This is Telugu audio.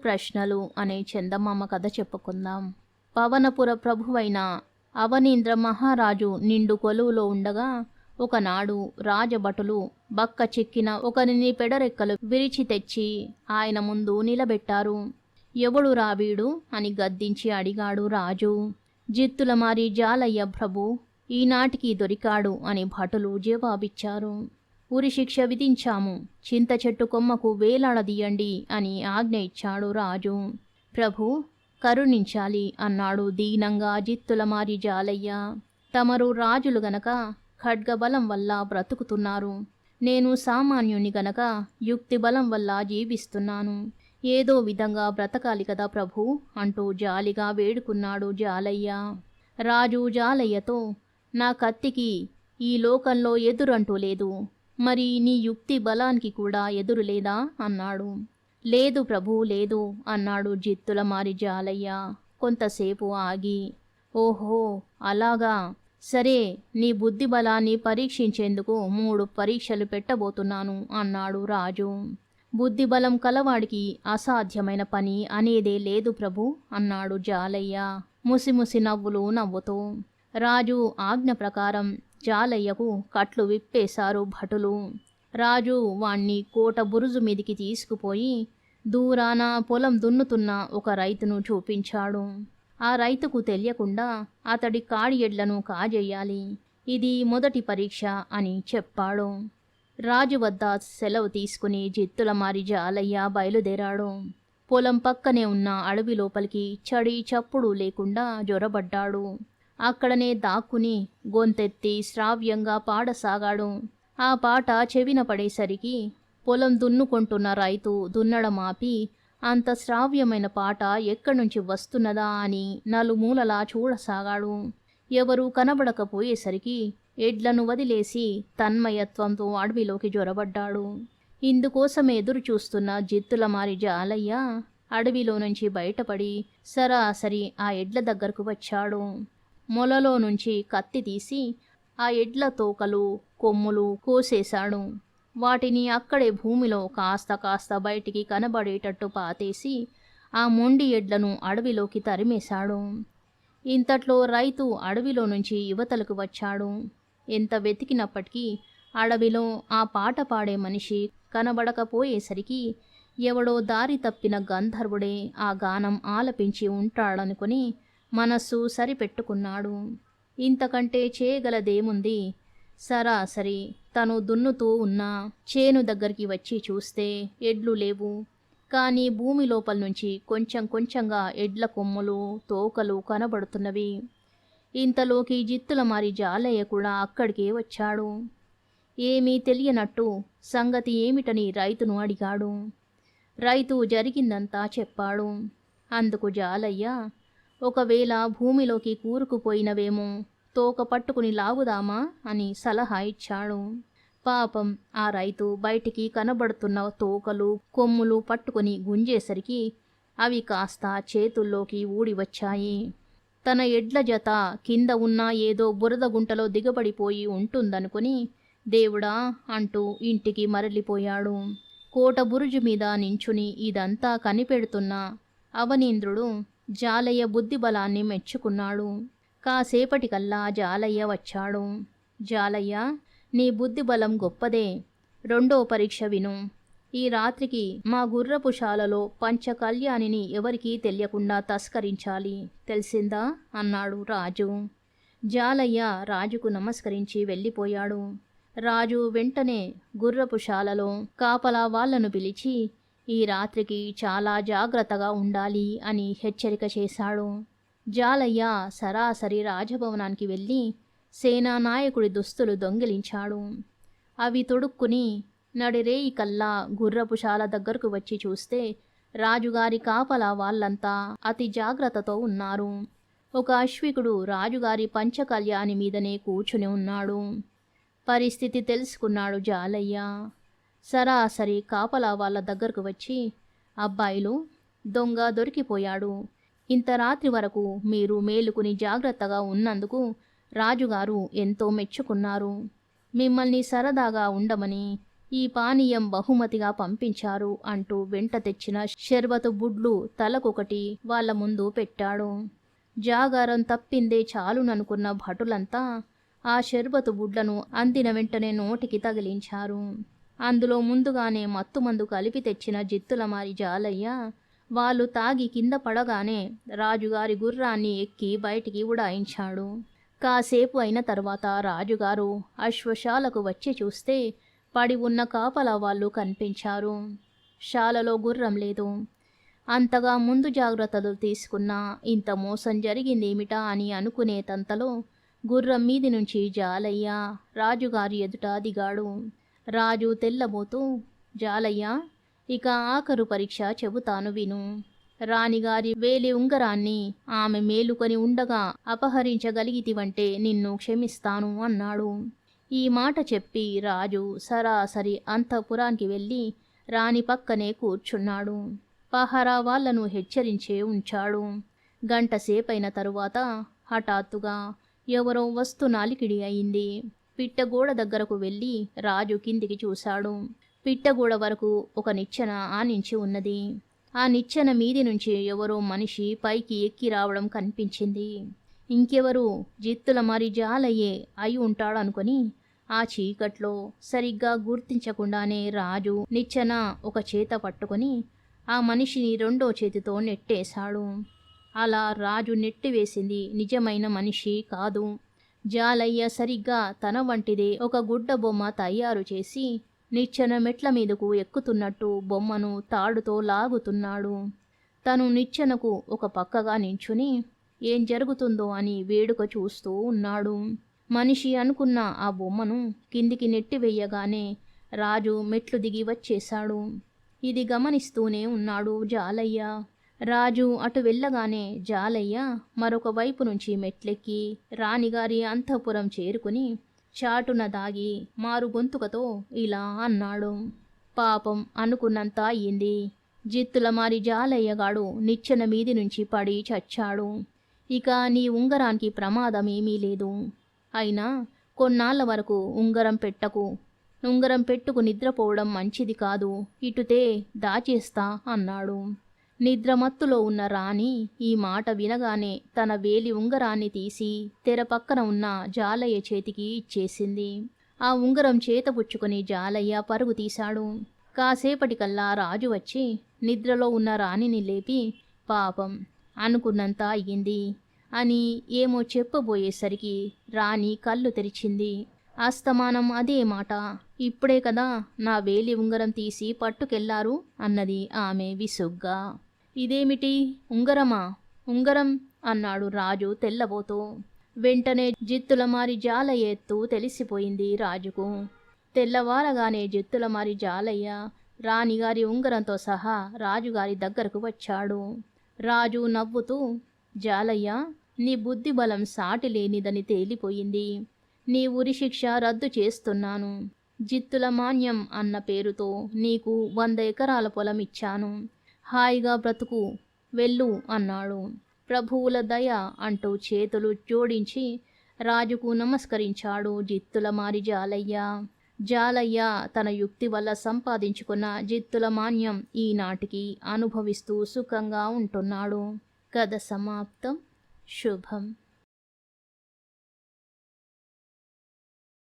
ప్రశ్నలు అనే చందమామ కథ చెప్పుకుందాం. పవనపుర ప్రభువైన అవనీంద్ర మహారాజు నిండు కొలువులో ఉండగా ఒకనాడు రాజభటులు బక్క చిక్కిన ఒకరిని పెడరెక్కలు విరిచి తెచ్చి ఆయన ముందు నిలబెట్టారు. ఎవడు రావీడు అని గద్దించి అడిగాడు రాజు. జిత్తులమారి జాలయ్య ప్రభు, ఈనాటికి దొరికాడు అని భటులు జవాబిచ్చారు. ఉరిశిక్ష విధించాము, చింత చెట్టు కొమ్మకు వేలాడదీయండి అని ఆజ్ఞ ఇచ్చాడు రాజు. ప్రభు కరుణించాలి అన్నాడు దీనంగా జిత్తులమారి జాలయ్య. తమరు రాజులు గనక ఖడ్గబలం వల్ల బ్రతుకుతున్నారు, నేను సామాన్యుని గనక యుక్తి బలం వల్ల జీవిస్తున్నాను. ఏదో విధంగా బ్రతకాలి కదా ప్రభు అంటూ జాలిగా వేడుకున్నాడు జాలయ్య. రాజు జాలయ్యతో, నా కత్తికి ఈ లోకంలో ఎదురంటూ లేదు, మరి నీ యుక్తి బలానికి కూడా ఎదురు లేదా అన్నాడు. లేదు ప్రభు లేదు అన్నాడు జిత్తులమారి జాలయ్య కొంతసేపు ఆగి. ఓహో అలాగా, సరే, నీ బుద్ధి బలాన్ని పరీక్షించేందుకు 3 పరీక్షలు పెట్టబోతున్నాను అన్నాడు రాజు. బుద్ధిబలం కలవాడికి అసాధ్యమైన పని అనేదే లేదు ప్రభు అన్నాడు జాలయ్య ముసిముసి నవ్వులు నవ్వుతూ. రాజు ఆజ్ఞ ప్రకారం జాలయ్యకు కట్లు విప్పేశారు భటులు. రాజు వాణ్ణి కోట బురుజు మీదికి తీసుకుపోయి దూరాన పొలం దున్నుతున్న ఒక రైతును చూపించాడు. ఆ రైతుకు తెలియకుండా అతడి కాడి ఎడ్లను కాజేయాలి, ఇది మొదటి పరీక్ష అని చెప్పాడు. రాజు వద్ద సెలవు తీసుకుని జిత్తులమారి జాలయ్య బయలుదేరాడు. పొలం పక్కనే ఉన్న అడవి లోపలికి చడి చప్పుడు లేకుండా జొరబడ్డాడు. అక్కడనే దాక్కుని గొంతెత్తి శ్రావ్యంగా పాడసాగాడు. ఆ పాట చెవిన పడేసరికి పొలం దున్నుకుంటున్న రైతు దున్నడం ఆపి అంత శ్రావ్యమైన పాట ఎక్కడి నుంచి వస్తున్నదా అని నలుమూలలా చూడసాగాడు. ఎవరూ కనబడకపోయేసరికి ఎడ్లను వదిలేసి తన్మయత్వంతో అడవిలోకి జొరబడ్డాడు. ఇందుకోసమే ఎదురు చూస్తున్న జిత్తులమారి జాలయ్య అడవిలో నుంచి బయటపడి సరాసరి ఆ ఎడ్ల దగ్గరకు వచ్చాడు. మొలలో నుంచి కత్తి తీసి ఆ ఎడ్ల తోకలు కొమ్ములు కోసేశాడు. వాటిని అక్కడే భూమిలో కాస్త బయటికి కనబడేటట్టు పాతేసి ఆ మొండి ఎడ్లను అడవిలోకి తరిమేశాడు. ఇంతట్లో రైతు అడవిలో నుంచి యువతలకు వచ్చాడు. ఎంత వెతికినప్పటికీ అడవిలో ఆ పాట పాడే మనిషి కనబడకపోయేసరికి ఎవడో దారి తప్పిన గంధర్వుడే ఆ గానం ఆలపించి ఉంటాడనుకుని మనస్సు సరిపెట్టుకున్నాడు. ఇంతకంటే చేయగలదేముంది? సరాసరి తను దున్నుతూ ఉన్న చేను దగ్గరికి వచ్చి చూస్తే ఎడ్లు లేవు. కానీ భూమి లోపల నుంచి కొంచెంగా ఎడ్ల కొమ్ములు తోకలు కనబడుతున్నవి. ఇంతలోకి జిత్తులమారి జాలయ్య కూడా అక్కడికే వచ్చాడు. ఏమీ తెలియనట్టు సంగతి ఏమిటని రైతును అడిగాడు. రైతు జరిగిందంతా చెప్పాడు. అందుకు జాలయ్య, ఒకవేళ భూమిలోకి కూరుకుపోయినవేమో తోక పట్టుకుని లాగుదామా అని సలహా ఇచ్చాడు. పాపం ఆ రైతు బయటికి కనబడుతున్న తోకలు కొమ్ములు పట్టుకుని గుంజేసరికి అవి కాస్త చేతుల్లోకి ఊడి వచ్చాయి. తన ఎడ్ల జత కింద ఉన్న ఏదో బురద గుంటలో దిగబడిపోయి ఉంటుందనుకుని దేవుడా అంటూ ఇంటికి మరలిపోయాడు. కోట బురుజు మీద నించుని ఇదంతా కనిపెడుతున్న అవనీంద్రుడు జాలయ్య బుద్ధిబలాన్ని మెచ్చుకున్నాడు. కాసేపటికల్లా జాలయ్య వచ్చాడు. జాలయ్య, నీ బుద్ధిబలం గొప్పదే. 2వ పరీక్ష విను. ఈ రాత్రికి మా గుర్రపుశాలలో పంచకళ్యాణిని ఎవరికీ తెలియకుండా తస్కరించాలి, తెలిసిందా అన్నాడు రాజు. జాలయ్య రాజుకు నమస్కరించి వెళ్ళిపోయాడు. రాజు వెంటనే గుర్రపుశాలలో కాపలా వాళ్లను పిలిచి ఈ రాత్రికి చాలా జాగ్రత్తగా ఉండాలి అని హెచ్చరిక చేశాడు. జాలయ్య సరాసరి రాజభవనానికి వెళ్ళి సేనానాయకుడి దుస్తులు దొంగిలించాడు. అవి తొడుక్కుని నడిరేయి కల్లా గుర్రపుశాల దగ్గరకు వచ్చి చూస్తే రాజుగారి కాపలా వాళ్ళంతా అతి జాగ్రత్తతో ఉన్నారు. ఒక అశ్వికుడు రాజుగారి పంచకళ్యాణి మీదనే కూర్చుని ఉన్నాడు. పరిస్థితి తెలుసుకున్నాడు జాలయ్య. సరాసరి కాపలా వాళ్ళ దగ్గరకు వచ్చి, అబ్బాయిలు, దొంగ దొరికిపోయాడు. ఇంత రాత్రి వరకు మీరు మేలుకుని జాగ్రత్తగా ఉన్నందుకు రాజుగారు ఎంతో మెచ్చుకున్నారు. మిమ్మల్ని సరదాగా ఉండమని ఈ పానీయం బహుమతిగా పంపించారు అంటూ వెంట తెచ్చిన షర్బతు బుడ్లు తలకొకటి వాళ్ళ ముందు పెట్టాడు. జాగారం తప్పిందే చాలుననుకున్న భటులంతా ఆ షర్బతు బుడ్లను అందిన వెంటనే నోటికి తగిలించారు. అందులో ముందుగానే మత్తుమందు కలిపి తెచ్చిన జిత్తులమారి జాలయ్య వాళ్ళు తాగి కింద పడగానే రాజుగారి గుర్రాన్ని ఎక్కి బయటికి ఉడాయించాడు. కాసేపు అయిన తర్వాత రాజుగారు అశ్వశాలకు వచ్చి చూస్తే పడి ఉన్న కాపలా వాళ్ళు కనిపించారు. శాలలో గుర్రం లేదు. అంతగా ముందు జాగ్రత్తలు తీసుకున్నా ఇంత మోసం జరిగిందేమిటా అని అనుకునే తంతలో గుర్రం మీది నుంచి జాలయ్య రాజుగారి ఎదుట దిగాడు. రాజు తెల్లబోతూ, జాలయ్య, ఇక ఆఖరు పరీక్ష చెబుతాను విను. రాణిగారి వేలి ఉంగరాన్ని ఆమె మేలుకొని ఉండగా అపహరించగలిగితివంటే నిన్ను క్షమిస్తాను అన్నాడు. ఈ మాట చెప్పి రాజు సరాసరి అంతఃపురానికి వెళ్ళి రాణి పక్కనే కూర్చున్నాడు. పహరా వాళ్లను హెచ్చరించే ఉంచాడు. గంట సేపైన తరువాత హఠాత్తుగా ఎవరో వస్తు నాలికిడి అయింది. పిట్టగోడ దగ్గరకు వెళ్ళి రాజు కిందికి చూశాడు. పిట్టగోడ వరకు ఒక నిచ్చెన ఆనించి ఉన్నది. ఆ నిచ్చెన మీది నుంచి ఎవరో మనిషి పైకి ఎక్కి రావడం కనిపించింది. ఇంకెవరు, జిత్తులమారి జాలయ్యే అయి ఉంటాడనుకొని ఆ చీకట్లో సరిగ్గా గుర్తించకుండానే రాజు నిచ్చెన ఒక చేత పట్టుకొని ఆ మనిషిని రెండో చేతితో నెట్టేశాడు. అలా రాజు నెట్టివేసింది నిజమైన మనిషి కాదు. జాలయ్య సరిగ్గా తన వంటిదే ఒక గుడ్డ బొమ్మ తయారు చేసి నిచ్చెన మెట్ల మీదకు ఎక్కుతున్నట్టు బొమ్మను తాడుతో లాగుతున్నాడు. తను నిచ్చెనకు ఒక పక్కగా నించుని ఏం జరుగుతుందో అని వేడుక చూస్తూ ఉన్నాడు. మనిషి అనుకున్న ఆ బొమ్మను కిందికి నెట్టివేయగానే రాజు మెట్లు దిగి వచ్చేశాడు. ఇది గమనిస్తూనే ఉన్నాడు జాలయ్య. రాజు అటు వెళ్ళగానే జాలయ్య మరొక వైపు నుంచి మెట్లెక్కి రాణిగారి అంతఃపురం చేరుకుని చాటున దాగి మారు గొంతుకతో ఇలా అన్నాడు. పాపం అనుకున్నంత అయ్యింది. జిత్తులమారి జాలయ్యగాడు నిచ్చెన మీది నుంచి పడి చచ్చాడు. ఇక నీ ఉంగరానికి ప్రమాదమేమీ లేదు. అయినా కొన్నాళ్ల వరకు ఉంగరం పెట్టకు. ఉంగరం పెట్టుకు నిద్రపోవడం మంచిది కాదు. ఇటుతే దాచేస్తా అన్నాడు. నిద్రమత్తులో ఉన్న రాణి ఈ మాట వినగానే తన వేలి ఉంగరాన్ని తీసి తెర పక్కన ఉన్న జాలయ్య చేతికి ఇచ్చేసింది. ఆ ఉంగరం చేతపుచ్చుకొని జాలయ్య పరుగు తీశాడు. కాసేపటికల్లా రాజు వచ్చి నిద్రలో ఉన్న రాణిని లేపి పాపం అనుకున్నంత అయ్యింది అని ఏమో చెప్పబోయేసరికి రాణి కళ్ళు తెరిచింది. అస్తమానం అదే మాట. ఇప్పుడే కదా నా వేలి ఉంగరం తీసి పట్టుకెళ్లారు అన్నది ఆమె విసుగ్గా. ఇదేమిటి, ఉంగరమా? ఉంగరం అన్నాడు రాజు తెల్లబోతూ. వెంటనే జిత్తులమారి జాలయ్య ఎత్తు తెలిసిపోయింది రాజుకు. తెల్లవారగానే జిత్తులమారి జాలయ్య రాణిగారి ఉంగరంతో సహా రాజుగారి దగ్గరకు వచ్చాడు. రాజు నవ్వుతూ, జాలయ్య, నీ బుద్ధి బలం సాటి లేనిదని తేలిపోయింది. నీ ఉరిశిక్ష రద్దు చేస్తున్నాను. జిత్తుల మాన్యం అన్న పేరుతో నీకు 100 ఎకరాల పొలం ఇచ్చాను. హాయిగా బ్రతుకు, వెళ్ళు అన్నాడు. ప్రభువుల దయ అంటూ చేతులు జోడించి రాజుకు నమస్కరించాడు జిత్తులమారి జాలయ్య. జాలయ్య తన యుక్తి వల్ల సంపాదించుకున్న జిత్తుల మాన్యం ఈనాటికి అనుభవిస్తూ సుఖంగా ఉంటున్నాడు. కథ సమాప్తం. శుభం.